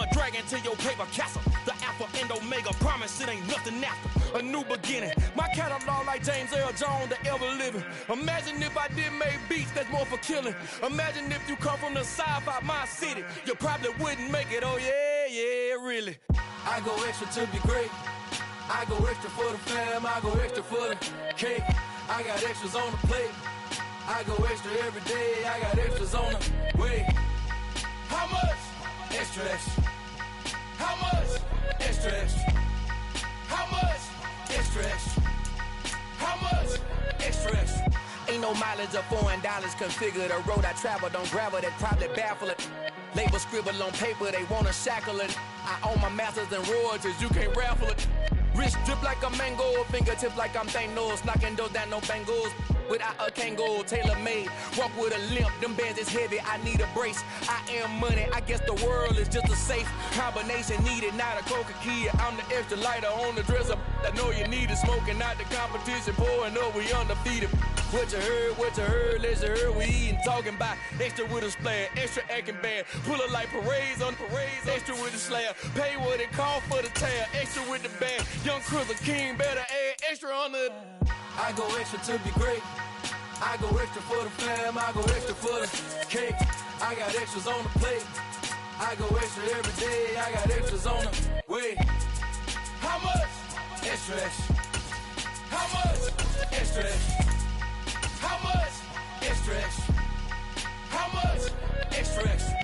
a dragon to your paper castle. The alpha and omega, promise it ain't nothing after. A new beginning. My catalog like James Earl Jones, the ever living. Imagine if I did make beats that's more for killing. Imagine if you come from the sci-fi my city. You probably wouldn't make it, oh yeah, really. I go extra to be great. I go extra for the fam, I go extra for the cake. I got extras on the plate. I go extra every day, I got extras on the way. How much? Extra, extra. How much? Extra, extra. How much? Extra, extra. How much? Extra, extra. Ain't no mileage of $4 configure the road I travel. Don't gravel, that probably baffle it. Label scribble on paper, they wanna shackle it. I own my masters and royalties, you can't raffle it. Wrist drip like a mango, fingertips like I'm Thanos. Knocking those down, no bangles. Without a Kangol, tailor-made. Walk with a limp, them bands is heavy, I need a brace. I am money, I guess the world is just a safe combination needed, not a Coca-Cola. I'm the extra lighter on the dresser. I know you need it, smoking out the competition, pouring up, we undefeated. What you heard, let's hear we eating, talking about extra with a splash, extra acting bad. Pull it like parades on parades, extra with the slab. Pay what it cost for the tab, extra with the bag. Young Crizzle King, better add extra on the... I go extra to be great. I go extra for the fam, I go extra for the cake. I got extras on the plate. I go extra every day, I got extras on the way. How much? Extra, extra. How much? Extra, extra. How much? Extra, extra. How much? Extra, extra.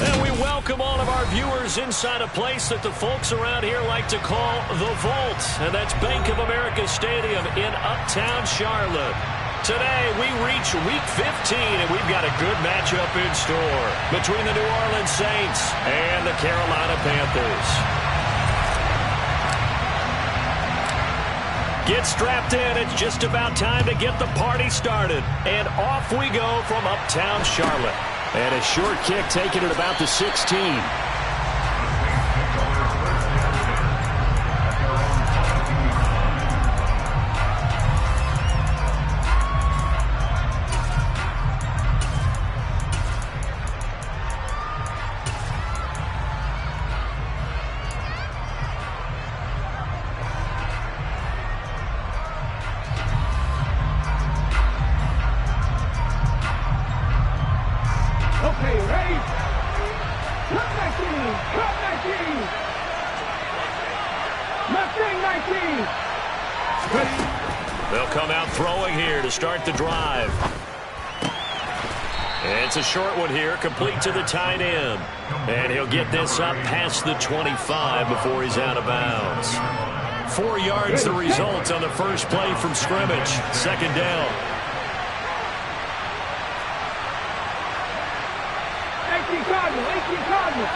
And we welcome all of our viewers inside a place that the folks around here like to call the Vault. And that's Bank of America Stadium in Uptown Charlotte. Today we reach Week 15, and we've got a good matchup in store between the New Orleans Saints and the Carolina Panthers. Get strapped in. It's just about time to get the party started. And off we go from Uptown Charlotte. And a short kick taken at about the 16. Okay, ready? Cut 19! Cut 19! Mustang 19! They'll come out throwing here to start the drive. It's a short one here, complete to the tight end. And he'll get this up past the 25 before he's out of bounds. 4 yards the result on the first play from scrimmage. Second down. 18 Cardinals, 18 Cardinals.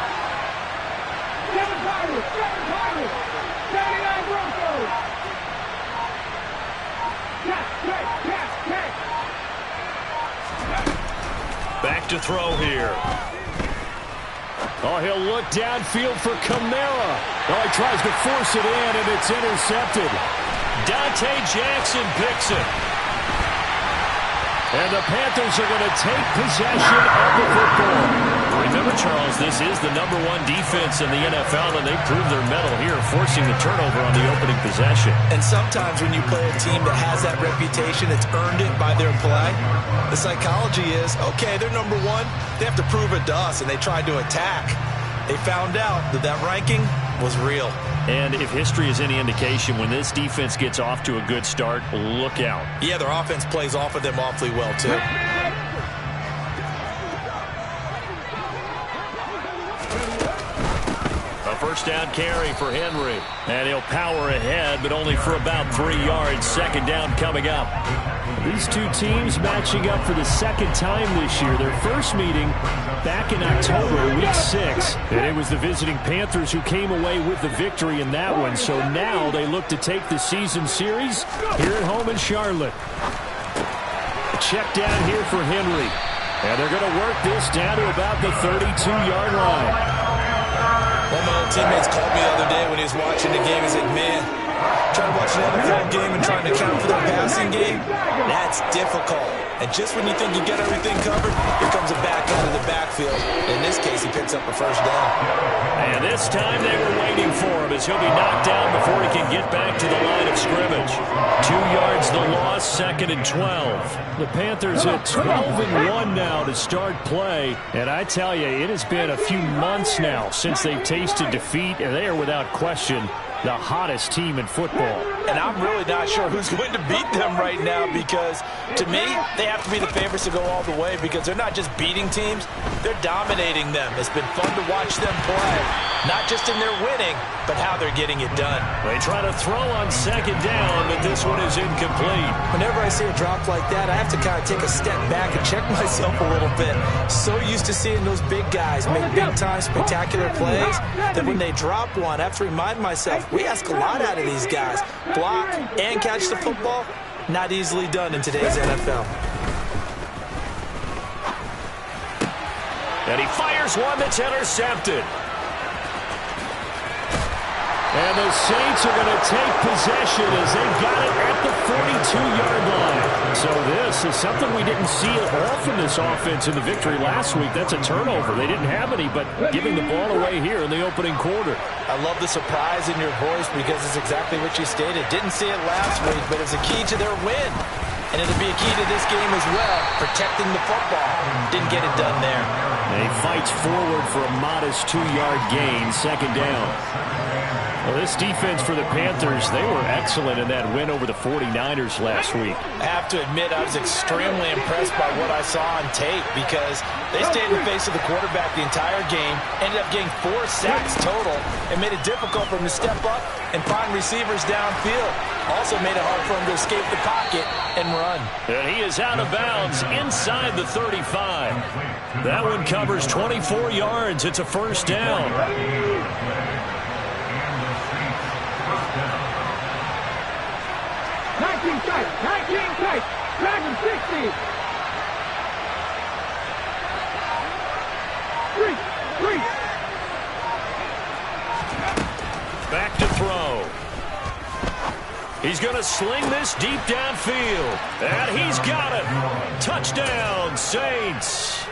7 Cardinals, 7 Cardinals. 79 Broncos. Catch. Back to throw here. Oh, he'll look downfield for Kamara. Oh, he tries to force it in, and it's intercepted. Dante Jackson picks it. And the Panthers are going to take possession of the football. Remember, Charles, this is the #1 defense in the NFL, and they proved their mettle here, forcing the turnover on the opening possession. And sometimes when you play a team that has that reputation, it's earned it by their play. The psychology is, okay, they're #1. They have to prove it to us, and they tried to attack. They found out that that ranking was real. And if history is any indication, when this defense gets off to a good start, look out. Yeah, their offense plays off of them awfully well, too. A first down carry for Henry. And he'll power ahead, but only for about 3 yards. Second down coming up. These two teams matching up for the second time this year. Their first meeting back in October, Week 6. And it was the visiting Panthers who came away with the victory in that one. So now they look to take the season series here at home in Charlotte. Check down here for Henry. And they're going to work this down to about the 32-yard line. One of my old teammates called me the other day when he was watching the game. He said, man, Trying to watch an NFL game and trying to account for their passing game, that's difficult. And just when you think you get everything covered, here comes a back out of the backfield. In this case, he picks up a first down. And this time they were waiting for him as he'll be knocked down before he can get back to the line of scrimmage. 2 yards the loss, 2nd and 12. The Panthers at 12-1 now to start play. And I tell you, it has been a few months now since they've tasted defeat, and they are without question the hottest team in football. And I'm really not sure who's going to beat them right now, because to me, they have to be the favorites to go all the way, because they're not just beating teams, they're dominating them. It's been fun to watch them play, not just in their winning, but how they're getting it done. They try to throw on 2nd down, but this one is incomplete. Whenever I see a drop like that, I have to kind of take a step back and check myself a little bit. So used to seeing those big guys make big-time spectacular plays that when they drop one, I have to remind myself, we ask a lot out of these guys. Block and catch the football, not easily done in today's NFL. And he fires one that's intercepted. And the Saints are going to take possession as they've got it at the 42-yard line. So this is something we didn't see often this offense in the victory last week. That's a turnover. They didn't have any, but giving the ball away here in the opening quarter. I love the surprise in your voice, because it's exactly what you stated. Didn't see it last week, but it's a key to their win. And it'll be a key to this game as well, protecting the football. Didn't get it done there. And he fights forward for a modest 2-yard gain, 2nd down. Well, this defense for the Panthers, they were excellent in that win over the 49ers last week. I have to admit, I was extremely impressed by what I saw on tape, because they stayed in the face of the quarterback the entire game, ended up getting 4 sacks total, and made it difficult for him to step up and find receivers downfield. Also made it hard for him to escape the pocket and run. And he is out of bounds inside the 35. That one covers 24 yards. It's a first down. 19 tight, drag him 60. 3. Back to throw. He's going to sling this deep downfield. And he's got it. Touchdown, Saints.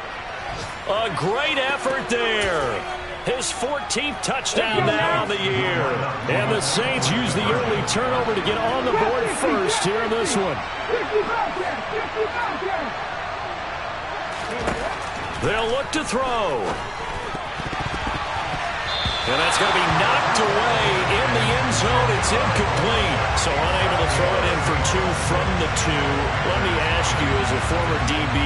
A great effort there. His 14th touchdown now on the year. And the Saints use the early turnover to get on the board first here in this one. They'll look to throw. And that's going to be knocked away in the end zone. It's incomplete. So unable to throw it in for 2 from the 2. Let me ask you, as a former DB,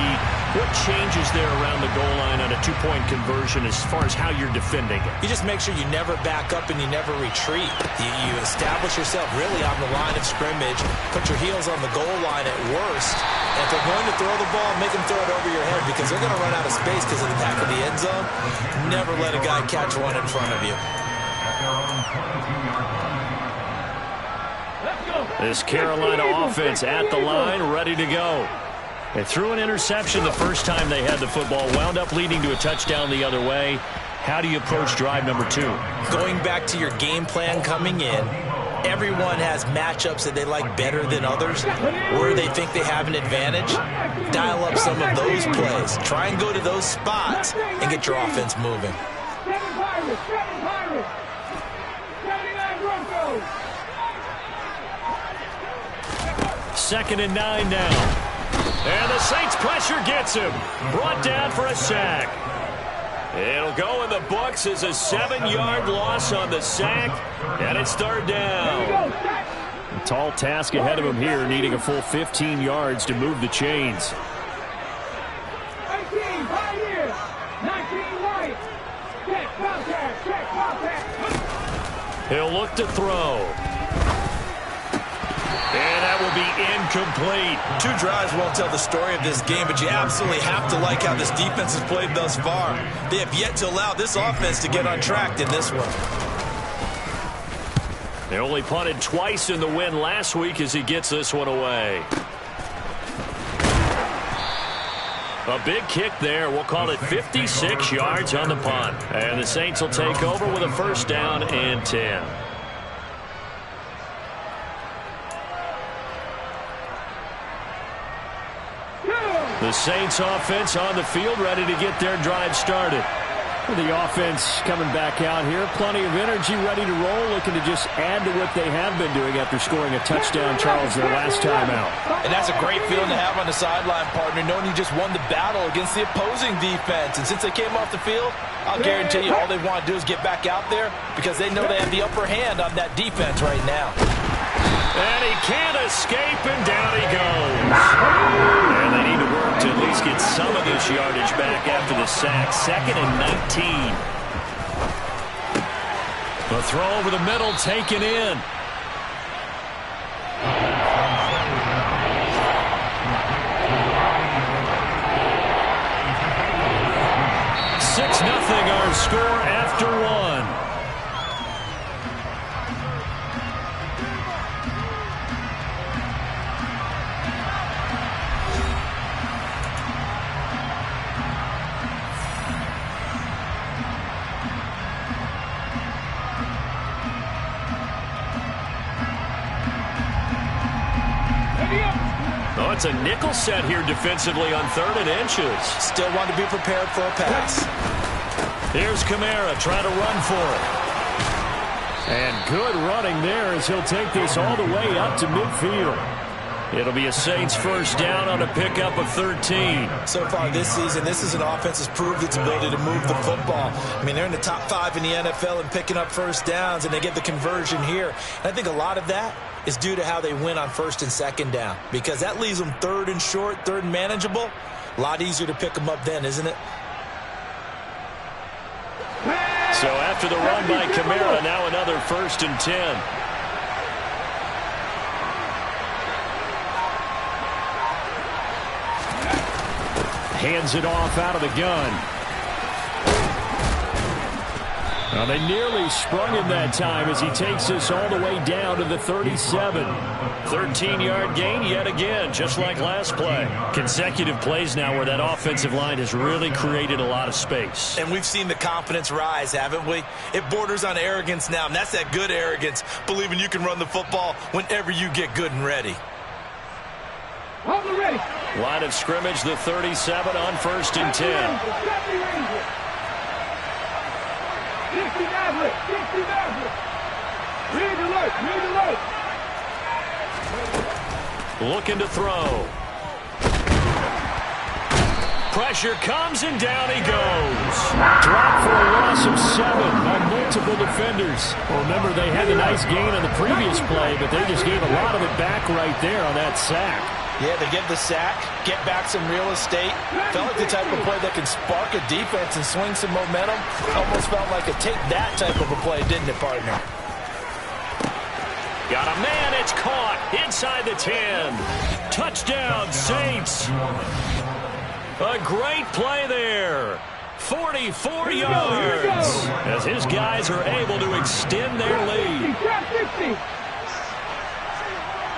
what changes there around the goal line on a 2-point conversion as far as how you're defending it? You just make sure you never back up and you never retreat. You establish yourself really on the line of scrimmage, put your heels on the goal line at worst, and if they're going to throw the ball, make them throw it over your head, because they're going to run out of space because of the back of the end zone. Never let a guy catch one in front of you. This Carolina offense at the line, ready to go. They threw an interception the first time they had the football, wound up leading to a touchdown the other way. How do you approach drive number 2? Going back to your game plan coming in, everyone has matchups that they like better than others, where they think they have an advantage. Dial up some of those plays. Try and go to those spots and get your offense moving. 2nd and 9 now. And the Saints pressure gets him. Brought down for a sack. It'll go in the books as a 7-yard loss on the sack. And it's 3rd down. A tall task ahead of him here, needing a full 15 yards to move the chains. 18, right here. 19, right. Check, contact. He'll look to throw. And that will be incomplete. 2 drives won't tell the story of this game, but you absolutely have to like how this defense has played thus far. They have yet to allow this offense to get on track in this one. They only punted twice in the win last week as he gets this one away. A big kick there. We'll call it 56 yards on the punt. And the Saints will take over with a first down and 10. The Saints offense on the field, ready to get their drive started. The offense coming back out here. Plenty of energy, ready to roll, looking to just add to what they have been doing after scoring a touchdown, Charles, their last time out. And that's a great feeling to have on the sideline, partner, knowing you just won the battle against the opposing defense. And since they came off the field, I'll guarantee you all they want to do is get back out there because they know they have the upper hand on that defense right now. And he can't escape, and down he goes. And they need to work to at least get some of this yardage back after the sack. 2nd and 19. The throw over the middle taken in. Nothing our score after one. Oh, it's a nickel set here defensively on 3rd and inches. Still want to be prepared for a pass. Here's Kamara trying to run for it. And good running there as he'll take this all the way up to midfield. It'll be a Saints first down on a pickup of 13. So far this season, this is an offense that's proved its ability to move the football. I mean, they're in the top 5 in the NFL and picking up first downs, and they get the conversion here. And I think a lot of that is due to how they win on 1st and 2nd down, because that leaves them 3rd and short, 3rd and manageable. A lot easier to pick them up then, isn't it? So after the run by Kamara, now another 1st and 10. Hands it off out of the gun. Now they nearly sprung him that time as he takes this all the way down to the 37. 13-yard gain yet again, just like last play. Consecutive plays now where that offensive line has really created a lot of space. And we've seen the confidence rise, haven't we? It borders on arrogance now, and that's that good arrogance, believing you can run the football whenever you get good and ready. Line of scrimmage, the 37 on 1st and 10. Looking to throw. Pressure comes and down he goes. Drop for a loss of 7 on multiple defenders. Well, remember, they had a nice gain on the previous play, but they just gave a lot of it back right there on that sack. Yeah, they get the sack, get back some real estate. Felt like the type of play that can spark a defense and swing some momentum. Almost felt like a take-that type of a play, didn't it, partner? Got a man, it's caught inside the 10. Touchdown, Saints. A great play there. 44 yards as his guys are able to extend their lead.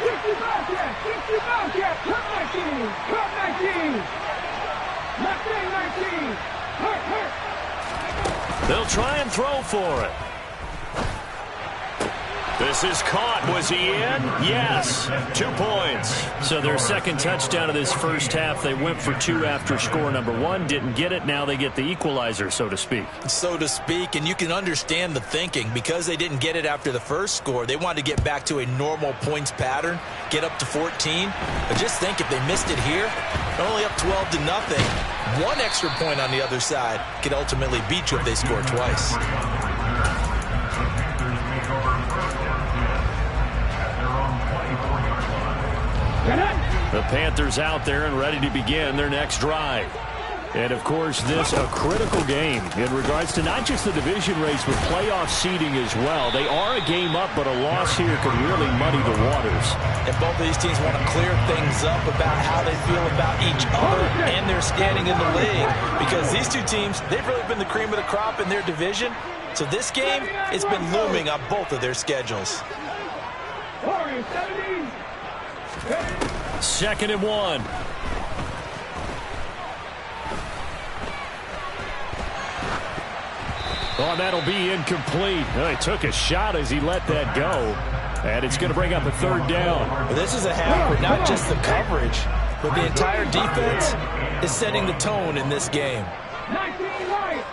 60 Bobcat, cut 19, cut 19. Left wing 19, hurt. They'll try and throw for it. This is caught. Was he in? Yes. 2 points. So their second touchdown of this first half. They went for 2 after score number 1. Didn't get it. Now they get the equalizer, so to speak. So to speak, and you can understand the thinking. Because they didn't get it after the first score, they wanted to get back to a normal points pattern, get up to 14. But just think, if they missed it here, they're only up 12-0. 1 extra point on the other side could ultimately beat you if they score twice. The Panthers out there and ready to begin their next drive. And, of course, this a critical game in regards to not just the division race, but playoff seeding as well. They are a game up, but a loss here could really muddy the waters. And both of these teams want to clear things up about how they feel about each other and their standing in the league. Because these two teams, they've really been the cream of the crop in their division. So this game, it's been looming on both of their schedules. 2nd and 1. Oh, that'll be incomplete. Oh, he took a shot as he let that go. And it's going to bring up a 3rd down. This is a half where not just the coverage, but the entire defense is setting the tone in this game. 19 right.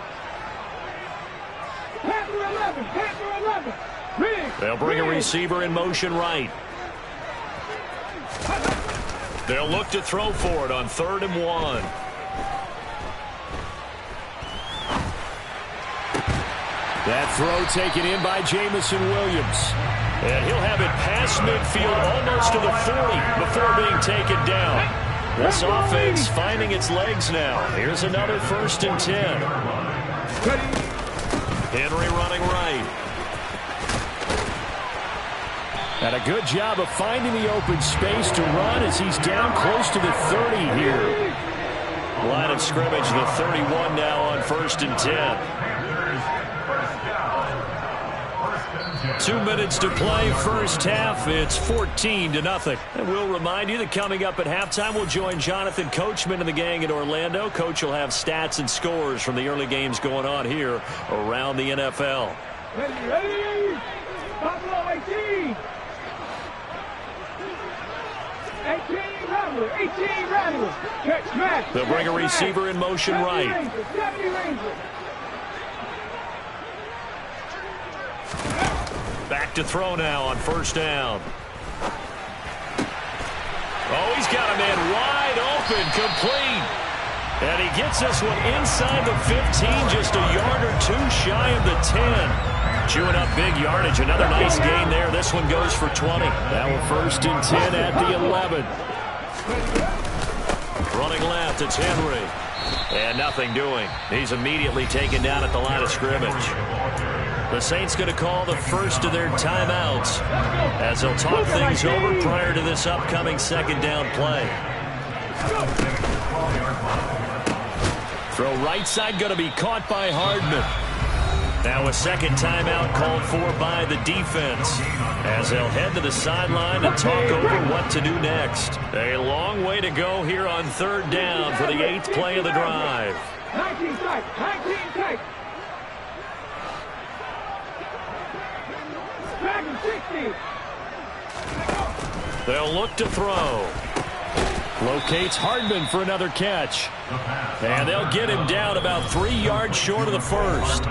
Panther 11. Panther 11. They'll bring a receiver in motion right. They'll look to throw for it on 3rd and 1. That throw taken in by Jamison Williams. And he'll have it past midfield almost to the 40 before being taken down. This offense finding its legs now. Here's another 1st and 10. Henry running right. And a good job of finding the open space to run as he's down close to the 30 here. Line of scrimmage, the 31 now on 1st and 10. 2 minutes to play, first half. It's 14-0. And we'll remind you that coming up at halftime, we'll join Jonathan Coachman and the gang in Orlando. Coach will have stats and scores from the early games going on here around the NFL. Ready. Buffalo 18. 18 Rattler. 18 Rattler. Catch match. They'll bring a receiver in motion right. 70 Rangers. Back to throw now on 1st down. Oh, he's got a man wide open, complete. And he gets this one inside the 15, just a yard or two shy of the 10. Chewing up big yardage. Another nice gain there. This one goes for 20. Now a 1st and 10 at the 11. Running left, it's Henry. And nothing doing. He's immediately taken down at the line of scrimmage. The Saints going to call the first of their timeouts as they'll talk things over prior to this upcoming 2nd down play. Throw right side going to be caught by Hardman. Now a 2nd timeout called for by the defense as they'll head to the sideline and talk over what to do next. A long way to go here on 3rd down for the 8th play of the drive. 19 tight. 19 tight. Dragon 60. They'll look to throw. Locates Hardman for another catch. And they'll get him down about 3 yards short of the 1st.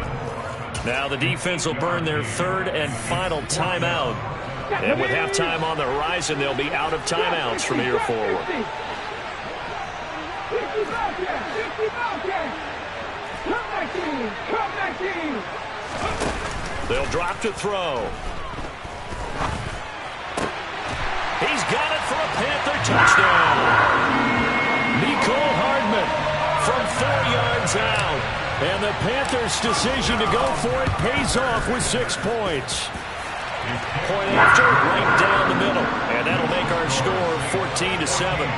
Now the defense will burn their 3rd and final timeout. And with halftime on the horizon, they'll be out of timeouts from here forward. 60 Bobcats. Come back team. Come back team. They'll drop to throw. He's got it for a Panther touchdown. Nicole Hardman from 4 yards out. And the Panthers' decision to go for it pays off with 6 points. Point after, right down the middle. And that'll make our score 14-7.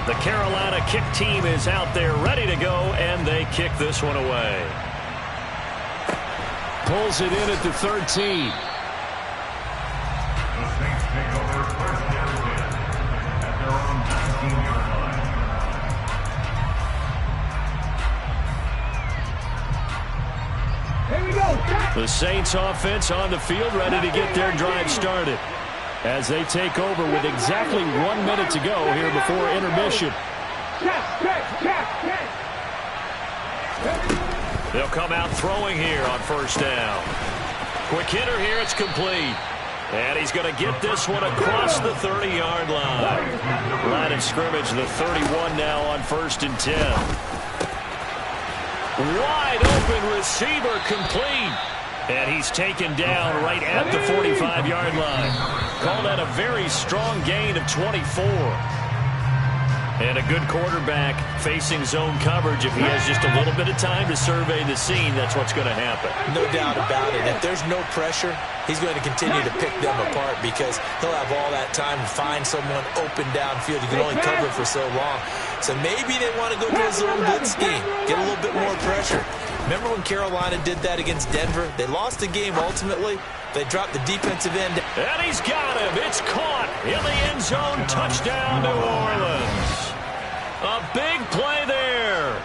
The Carolina kick team is out there ready to go, and they kick this one away. Pulls it in at the 13. The Saints take over 1st down at their own 19-yard line. Here we go. The Saints offense on the field ready to get their drive started as they take over with exactly 1 minute to go here before intermission. They'll come out throwing here on 1st down. Quick hitter here, it's complete. And he's going to get this one across the 30-yard line. Line of scrimmage, the 31 now on 1st and 10. Wide open receiver, complete. And he's taken down right at the 45-yard line. Called out a very strong gain of 24. And a good quarterback facing zone coverage. If he has just a little bit of time to survey the scene, that's what's going to happen. No doubt about it. If there's no pressure, he's going to continue to pick them apart because he'll have all that time to find someone open downfield. You can only cover for so long. So maybe they want to go to a zone blitz scheme, get a little bit more pressure. Remember when Carolina did that against Denver? They lost the game ultimately. They dropped the defensive end. And he's got him. It's caught in the end zone. Touchdown, New Orleans. A big play there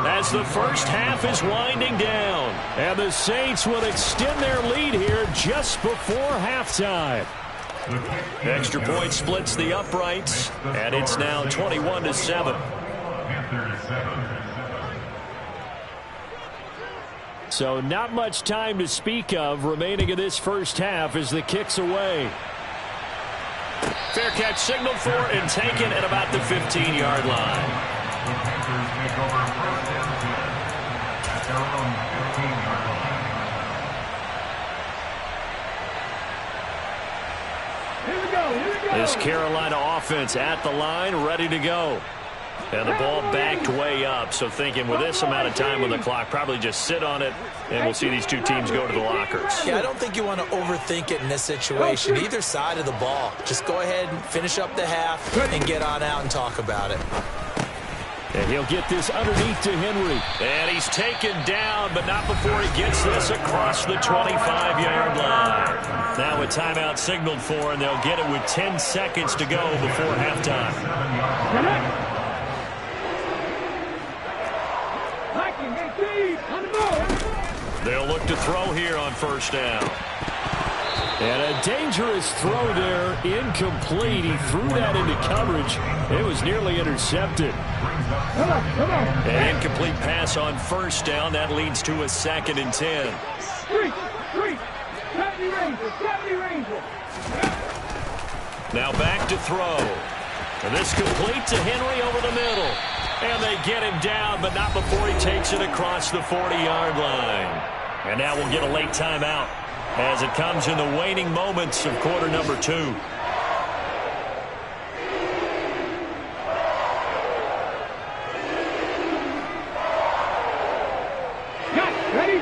as the first half is winding down. And the Saints will extend their lead here just before halftime. Extra point splits the uprights, and it's now 21-7. So not much time to speak of remaining in this first half as the kick's away. Fair catch signaled for and taken at about the 15-yard line. The Panthers take over first and 10 at their own 15-yard line. Here we go. This Carolina offense at the line, ready to go. And the ball backed way up, so thinking with this amount of time on the clock, probably just sit on it, and we'll see these two teams go to the lockers. Yeah, I don't think you want to overthink it in this situation. Either side of the ball. Just go ahead and finish up the half and get on out and talk about it. And he'll get this underneath to Henry. And he's taken down, but not before he gets this across the 25-yard line. Now a timeout signaled for, and they'll get it with 10 seconds to go before halftime. They'll look to throw here on first down. And a dangerous throw there, incomplete. He threw that into coverage. It was nearly intercepted. An incomplete pass on first down. That leads to a 2nd and 10. Now back to throw. And this complete to Henry over the middle. And they get him down, but not before he takes it across the 40-yard line. And now we'll get a late timeout as it comes in the waning moments of quarter number 2. Ready?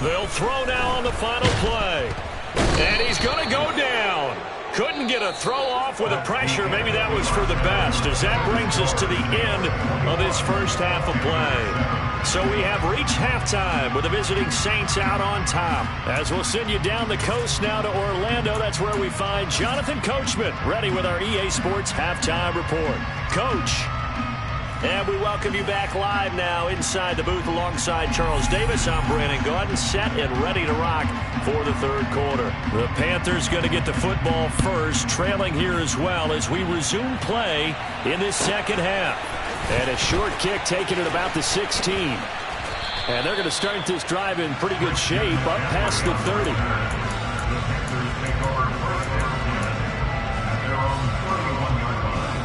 They'll throw now on the final play. And he's going to go down. Couldn't get a throw off with the pressure. Maybe that was for the best, as that brings us to the end of this first half of play. So we have reached halftime with the visiting Saints out on top. As we'll send you down the coast now to Orlando, that's where we find Jonathan Coachman, ready with our EA Sports Halftime Report. Coach. And we welcome you back live now inside the booth alongside Charles Davis. I'm Brandon Gaudin, set and ready to rock for the third quarter. The Panthers going to get the football first, trailing here as well as we resume play in this second half. And a short kick taken at about the 16. And they're going to start this drive in pretty good shape up past the 30. The Panthers take over first and 10 at their own 31-yard line.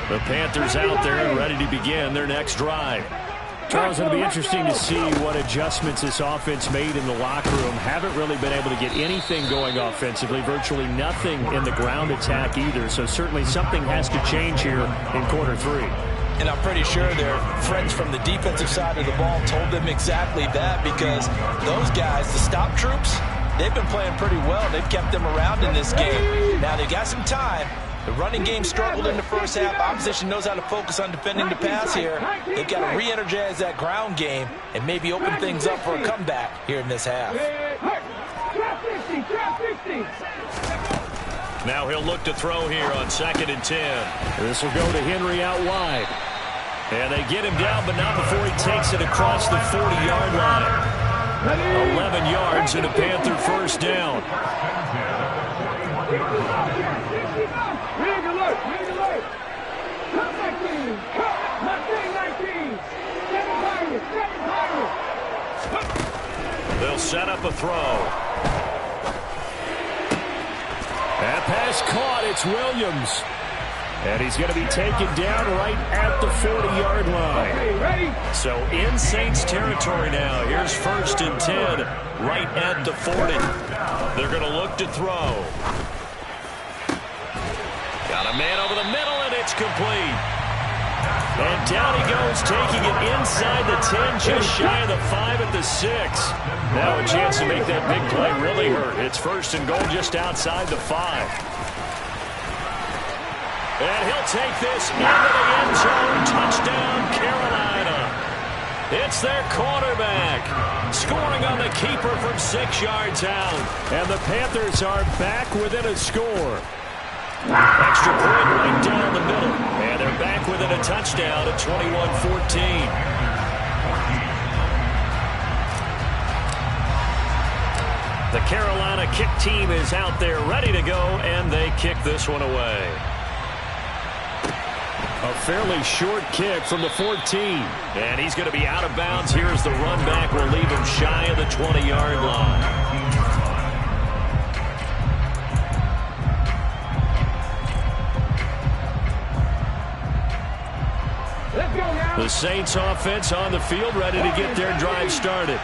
The Panthers out there and ready to begin their next drive. Charles, it'll be interesting to see what adjustments this offense made in the locker room. Haven't really been able to get anything going offensively, virtually nothing in the ground attack either. So certainly something has to change here in quarter 3. And I'm pretty sure their friends from the defensive side of the ball told them exactly that, because those guys, the stop troops, they've been playing pretty well. They've kept them around in this game. Now they've got some time. The running game struggled in the first half. Opposition knows how to focus on defending the pass here. They've got to re-energize that ground game and maybe open things up for a comeback here in this half. Now he'll look to throw here on 2nd and 10. This will go to Henry out wide. And they get him down, but not before he takes it across the 40-yard line. 11 yards and a Panther first down. They'll set up a throw. That pass caught. It's Williams. And he's going to be taken down right at the 40-yard line. So in Saints territory now. Here's 1st and 10 right at the 40. They're going to look to throw. Got a man over the middle, and it's complete. And down he goes, taking it inside the 10, just shy of the 5 at the 6. Now a chance to make that big play really hurt. It's 1st and goal just outside the 5. And he'll take this into the end zone. Touchdown, Carolina. It's their quarterback, scoring on the keeper from 6 yards out. And the Panthers are back within a score. Extra point right down the middle. And they're back within a touchdown at 21-14. The Carolina kick team is out there ready to go, and they kick this one away. A fairly short kick from the 14. And he's going to be out of bounds here as the run back will leave him shy of the 20-yard line. The Saints offense on the field ready to get their drive started.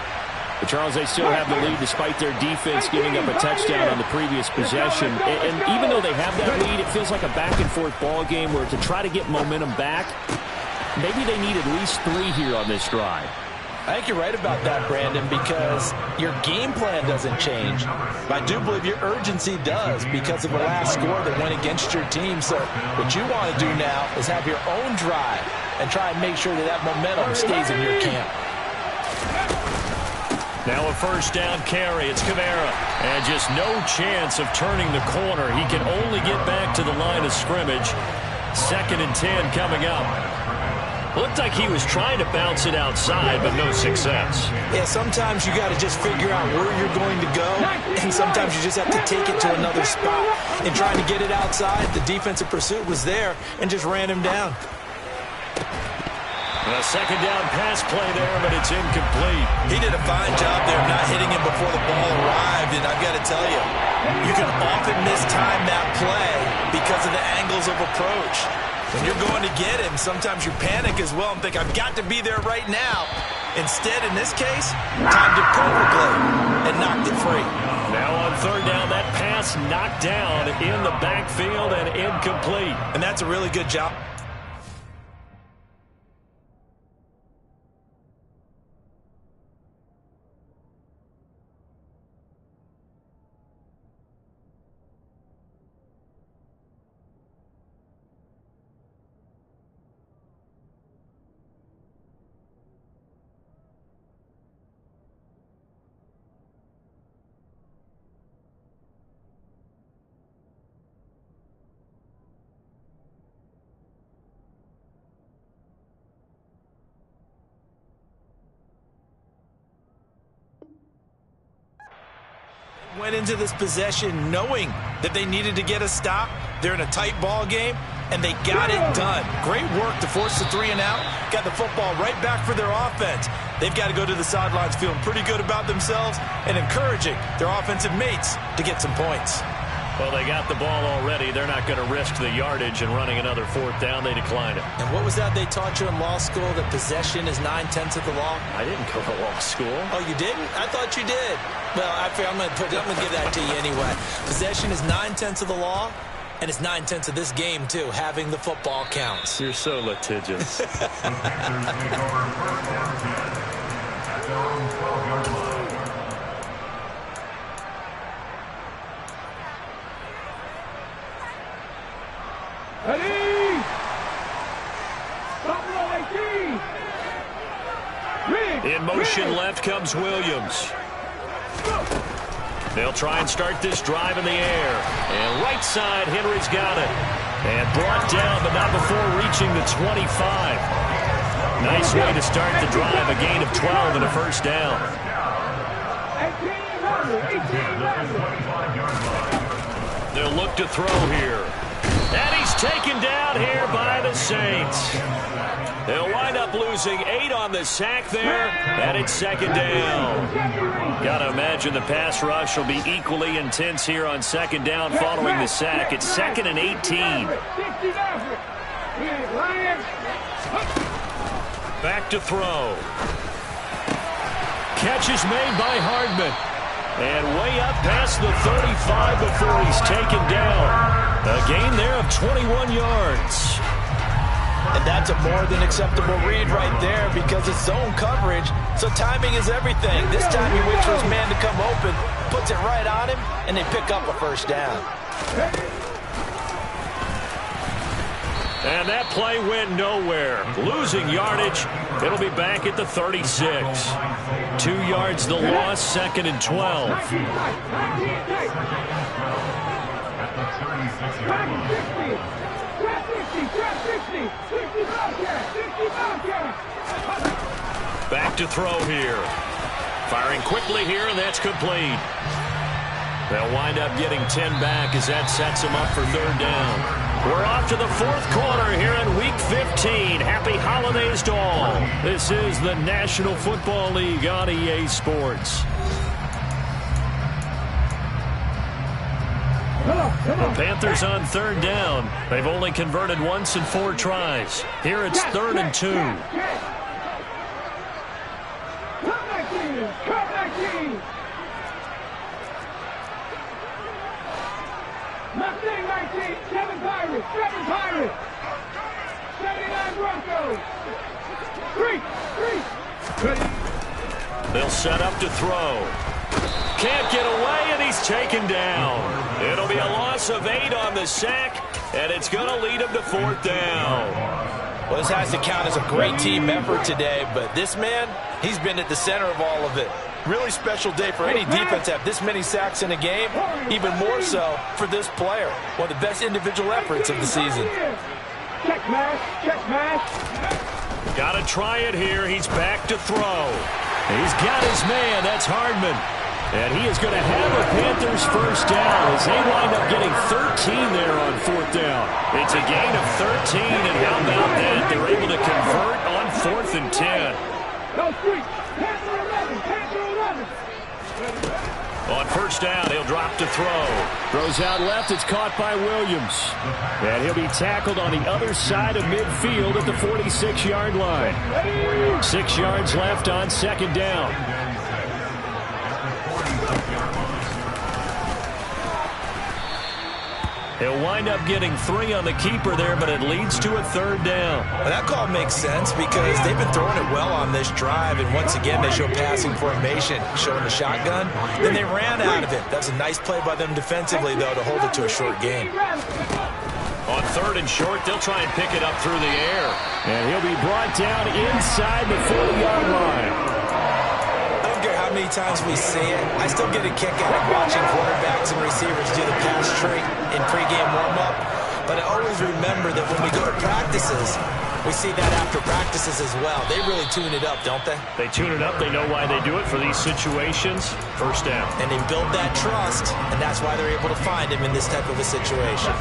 But Charles, they still have the lead despite their defense giving up a touchdown on the previous possession. And even though they have that lead, it feels like a back-and-forth ball game where to try to get momentum back, maybe they need at least 3 here on this drive. I think you're right about that, Brandon, because your game plan doesn't change. But I do believe your urgency does because of the last score that went against your team. So what you want to do now is have your own drive and try and make sure that that momentum stays in your camp. Now a first down carry. It's Kamara. And just no chance of turning the corner. He can only get back to the line of scrimmage. 2nd and 10 coming up. Looked like he was trying to bounce it outside, but no success. Yeah, sometimes you got to just figure out where you're going to go, and sometimes you just have to take it to another spot. In trying to get it outside, the defensive pursuit was there and just ran him down. A second down pass play there, but it's incomplete. He did a fine job there not hitting him before the ball arrived, and I've got to tell you, you can often mistime that play because of the angles of approach. When you're going to get him, sometimes you panic as well and think, I've got to be there right now. Instead, in this case, timed it perfectly and knocked it free. Now on 3rd down, that pass knocked down in the backfield and incomplete. And that's a really good job. Went into this possession knowing that they needed to get a stop. They're in a tight ball game, and they got it done. Great work to force the 3 and out. Got the football right back for their offense. They've got to go to the sidelines feeling pretty good about themselves and encouraging their offensive mates to get some points. Well, they got the ball already. They're not going to risk the yardage and running another 4th down. They declined it. And what was that they taught you in law school, that possession is 9/10 of the law? I didn't go to law school. Oh, you didn't? I thought you did. Well, I'm going to give that to you anyway. Possession is 9/10 of the law, and it's 9/10 of this game, too. Having the football counts. You're so litigious. In motion left comes Williams. They'll try and start this drive in the air. And right side, Henry's got it. And brought down, but not before reaching the 25. Nice way to start the drive. A gain of 12 and a first down. They'll look to throw here. And he's taken down here by the Saints. They'll wind up losing 8 on the sack there, and it's 2nd down. Got to imagine the pass rush will be equally intense here on 2nd down following the sack. It's 2nd and 18. Back to throw. Catch is made by Hardman. And way up past the 35 before he's taken down. A gain there of 21 yards. And that's a more than acceptable read right there because it's zone coverage, so timing is everything. This time he waits for his man to come open, puts it right on him, and they pick up a first down. And that play went nowhere. Losing yardage. It'll be back at the 36. 2 yards the loss, 2nd and 12. Back to throw here. Firing quickly here, and that's complete. They'll wind up getting 10 back as that sets them up for 3rd down. We're off to the 4th quarter here in Week 15. Happy holidays to all. This is the National Football League on EA Sports. The Panthers on 3rd down. They've only converted once in 4 tries. Here it's 3rd and 2. Seven Pirates. 79 Broncos. 3. They'll set up to throw. Can't get away, and he's taken down. It'll be a loss of 8 on the sack, and it's going to lead him to 4th down. Well, this has to count as a great team effort today, but this man, he's been at the center of all of it. Really special day for any defense to have this many sacks in a game, even more so for this player. One of the best individual efforts of the season. Check mash. Got to try it here. He's back to throw. He's got his man. That's Hardman. And he is going to have a Panthers first down as they wind up getting 13 there on 4th down. It's a gain of 13, and how about that? They're able to convert on 4th and 10. On first down, he'll drop to throw. Throws out left. It's caught by Williams. And he'll be tackled on the other side of midfield at the 46-yard line. 6 yards left on 2nd down. He'll wind up getting 3 on the keeper there, but it leads to a 3rd down. Well, that call makes sense because they've been throwing it well on this drive, and once again they show passing formation, showing the shotgun. Then they ran out of it. That's a nice play by them defensively, though, to hold it to a short game. On 3rd and short, they'll try and pick it up through the air. And he'll be brought down inside the 40-yard line. I don't care how many times we see it. I still get a kick out of watching quarterbacks and receivers do the pass tree in pregame warm-up. But I always remember that when we go to practices, we see that after practices as well. They really tune it up, don't they? They tune it up. They know why they do it for these situations. First down. And they build that trust, and that's why they're able to find him in this type of a situation.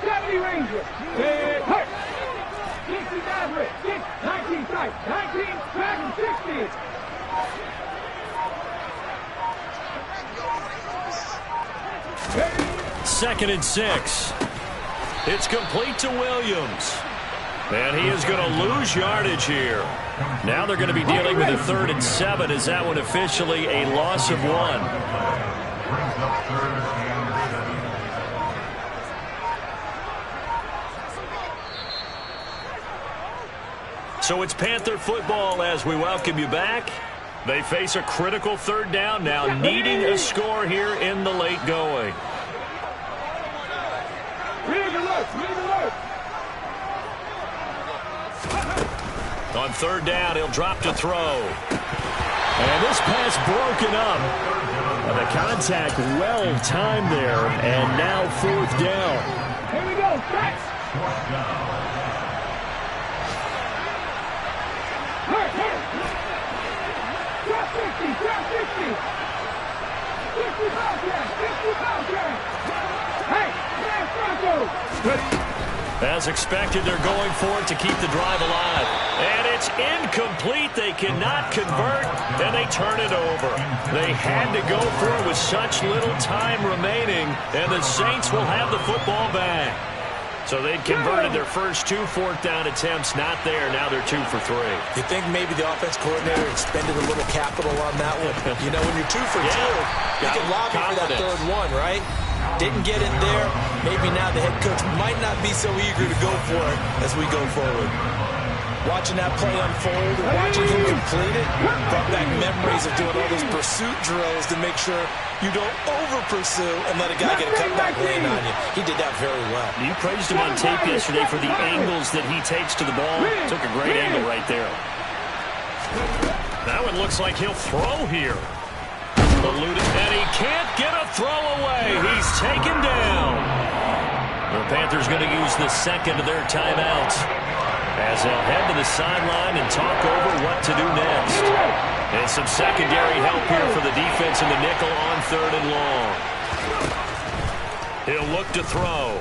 70 Rangers. Big hurt. 60 Maverick. 19 strike. 19 Dragon 60. Second and 6. It's complete to Williams. And he is going to lose yardage here. Now they're going to be dealing with a 3rd and 7. Is that one officially a loss of 1? So it's Panther football as we welcome you back. They face a critical 3rd down now, needing a score here in the late going. On 3rd down, he'll drop to throw. And this pass broken up. And the contact well timed there, and now 4th down. Here we go, catch. As expected, they're going for it to keep the drive alive. And it's incomplete. They cannot convert, and they turn it over. They had to go for it with such little time remaining, and the Saints will have the football back. So they'd converted their first 2 4th down attempts. Not there. Now they're 2 for 3. You think maybe the offense coordinator expended a little capital on that one? You know, when you're 2 for 2, you can lobby for that 3rd one, right? Didn't get it there. Maybe now the head coach might not be so eager to go for it as we go forward. watching that play unfold and watching him complete it brought back memories of doing all those pursuit drills to make sure you don't over-pursue and let a guy get a cutback lane on you. He did that very well. You praised him on tape yesterday for the angles that he takes to the ball. Took a great angle right there. That one looks like he'll throw here. And he can't get a throw away. He's taken down. The Panthers going to use the second of their timeouts as they'll head to the sideline and talk over what to do next. And some secondary help here for the defense in the nickel on 3rd and long. He'll look to throw.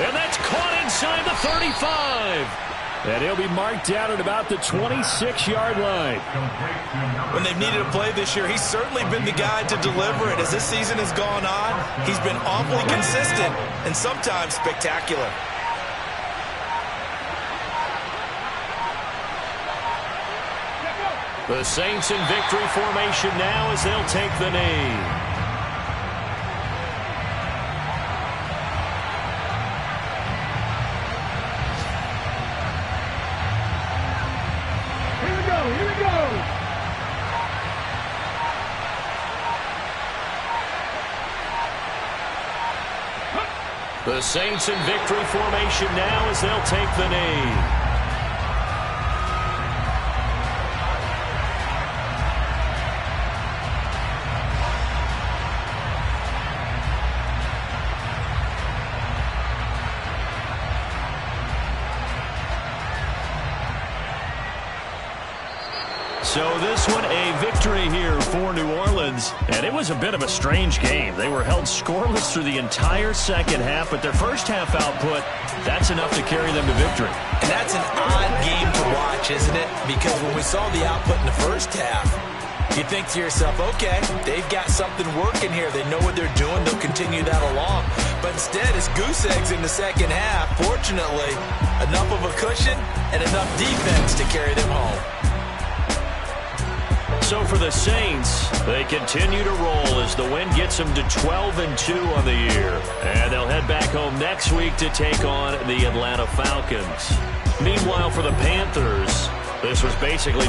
And that's caught inside the 35. And he'll be marked down at about the 26-yard line. When they've needed a play this year, he's certainly been the guy to deliver it. As this season has gone on, he's been awfully consistent and sometimes spectacular. The Saints in victory formation now as they'll take the knee. The Saints in victory formation now as they'll take the knee. So this one a victory here for New Orleans. And it was a bit of a strange game. They were held scoreless through the entire second half, but their first half output, that's enough to carry them to victory. And that's an odd game to watch, isn't it? Because when we saw the output in the first half, you think to yourself, okay, they've got something working here. They know what they're doing. They'll continue that along. But instead, it's goose eggs in the second half. Fortunately, enough of a cushion and enough defense to carry them home. So for the Saints, they continue to roll as the win gets them to 12-2 on the year. And they'll head back home next week to take on the Atlanta Falcons. Meanwhile, for the Panthers, this was basically